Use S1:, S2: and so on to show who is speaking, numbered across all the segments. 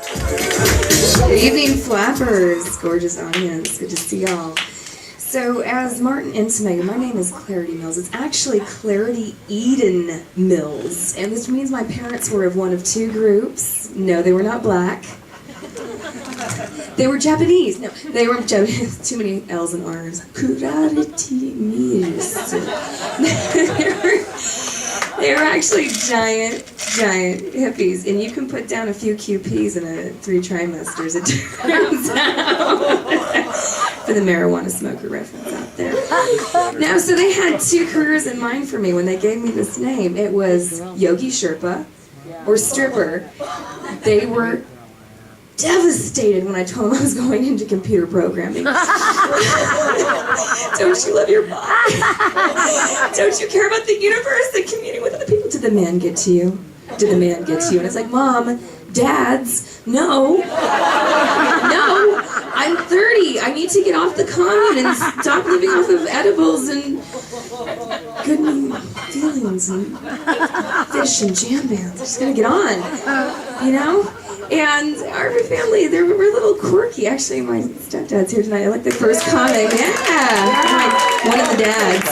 S1: Good evening, flappers, gorgeous audience. Good to see y'all. So, as Martin intimated, my name is Clarity Mills. It's actually Clarity Eden Mills, and this means my parents were of one of two groups. No, they were not black. They were Japanese. No, they were Japanese. Too many L's and R's. Clarity Mills. They were actually giant hippies, and you can put down a few QPs in a 3 trimesters, it turns out. For the marijuana smoker reference out there. Now, so they had 2 careers in mind for me when they gave me this name. It was Yogi Sherpa or stripper. They were devastated when I told them I was going into computer programming. Don't you love your body? Don't you care about the universe and communing with other people? Did the man get to you? Did the man get to you? And it's like, Mom, Dads, no. No, I'm 30. I need to get off the commune and stop living off of edibles and good feelings and fish and jam bands. I just gotta get on, you know? And our family, we're a little quirky. Actually, my stepdad's here tonight. I like the first comic. Yeah, one of the dads.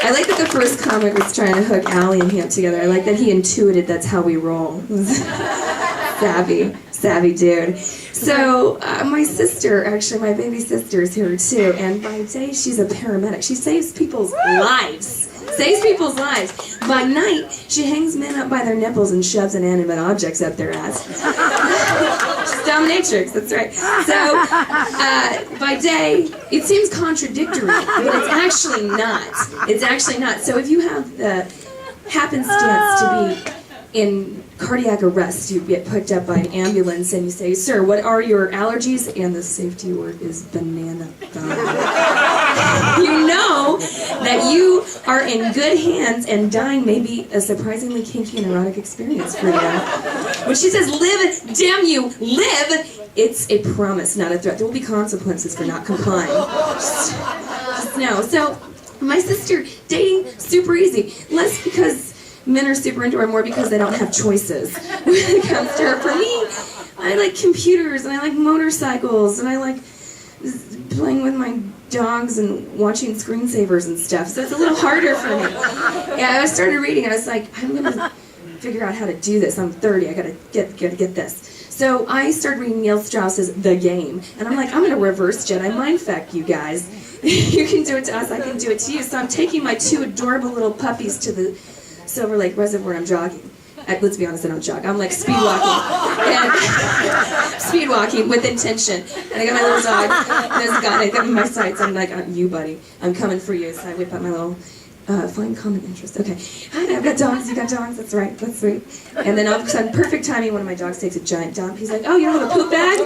S1: I like that the first comic was trying to hook Allie and him together. I like that he intuited that's how we roll. Savvy dude. So my sister, actually my baby sister is here too, and by day she's a paramedic. She saves people's lives. Saves people's lives. By night, she hangs men up by their nipples and shoves inanimate objects up their ass. She's dominatrix, that's right. So, by day, it seems contradictory, but it's actually not. It's actually not. So if you have the happenstance to be in cardiac arrest, you get picked up by an ambulance and you say, "Sir, what are your allergies?" And the safety word is banana. You know that you are in good hands, and dying may be a surprisingly kinky and erotic experience for you. When she says, "Live, damn you, live," it's a promise, not a threat. There will be consequences for not complying. Just know. So, my sister, dating, super easy. Less because men are super into her, more because they don't have choices when it comes to her. For me, I like computers, and I like motorcycles, and I like playing with my dogs and watching screensavers and stuff, so it's a little harder for me. Yeah, I started reading, and I was like, I'm gonna figure out how to do this. I'm 30, I gotta get this. So I started reading Neil Strauss's The Game, and I'm like, I'm gonna reverse Jedi mindfuck you guys. You can do it to us, I can do it to you. So I'm taking my 2 adorable little puppies to the Silver Lake Reservoir, and I'm jogging. Let's be honest, I don't jog. I'm like speed walking. And speed walking with intention. And I got my little dog, and there's a guy, I got my sights. I'm like, you buddy, I'm coming for you. So I whip out my little, find common interest. Okay. Hi, I've got dogs, you got dogs, that's right, that's sweet. And then all of a sudden, perfect timing, one of my dogs takes a giant dump. He's like, "Oh, you don't have a poop bag?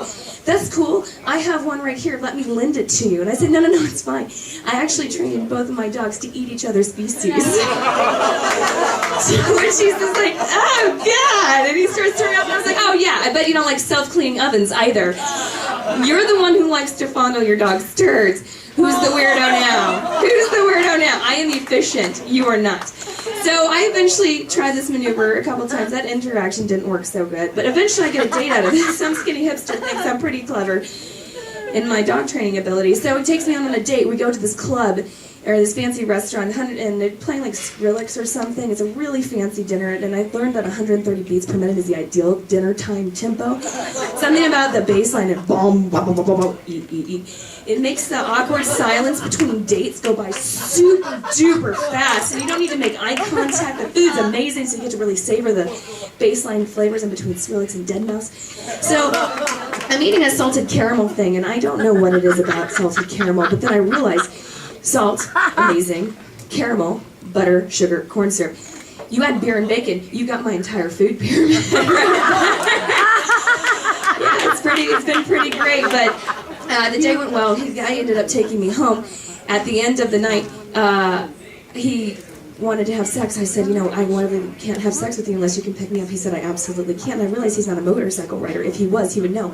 S1: That's cool. I have one right here. Let me lend it to you." And I said, no, it's fine. I actually trained both of my dogs to eat each other's feces. So when she's just like, "Oh, God," and he starts turning up, and I was like, "Oh, yeah, I bet you don't like self-cleaning ovens either. You're the one who likes to fondle your dog's turds. Who's the weirdo now? Who's the weirdo now? I am efficient. You are not." So I eventually tried this maneuver a couple times. That interaction didn't work so good. But eventually I get a date out of this. Some skinny hipster thinks I'm pretty clever in my dog training ability. So he takes me on a date. We go to this club, or this fancy restaurant, and they're playing like Skrillex or something. It's a really fancy dinner, and I learned that 130 beats per minute is the ideal dinner time tempo. Something about the bass line and boom, boom, boom, boom, boom, eat, eat, eat. It makes the awkward silence between dates go by super duper fast, and you don't need to make eye contact. The food's amazing, so you get to really savor the baseline flavors in between Skrillex and Deadmau5. So I'm eating a salted caramel thing, and I don't know what it is about salted caramel, but then I realized salt, amazing, caramel, butter, sugar, corn syrup. You add beer and bacon, you got my entire food pyramid. Yeah, it's been pretty great, but the day went well. I ended up taking me home. At the end of the night, he wanted to have sex. I said, I can't have sex with you unless you can pick me up. He said, I absolutely can't. And I realized he's not a motorcycle rider. If he was, he would know.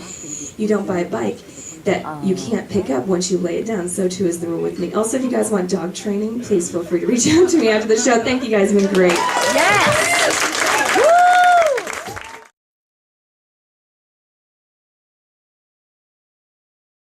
S1: You don't buy a bike that you can't pick up once you lay it down. So too is the rule with me. Also, if you guys want dog training, please feel free to reach out to me after the show. Thank you guys, you've been great.
S2: Yes!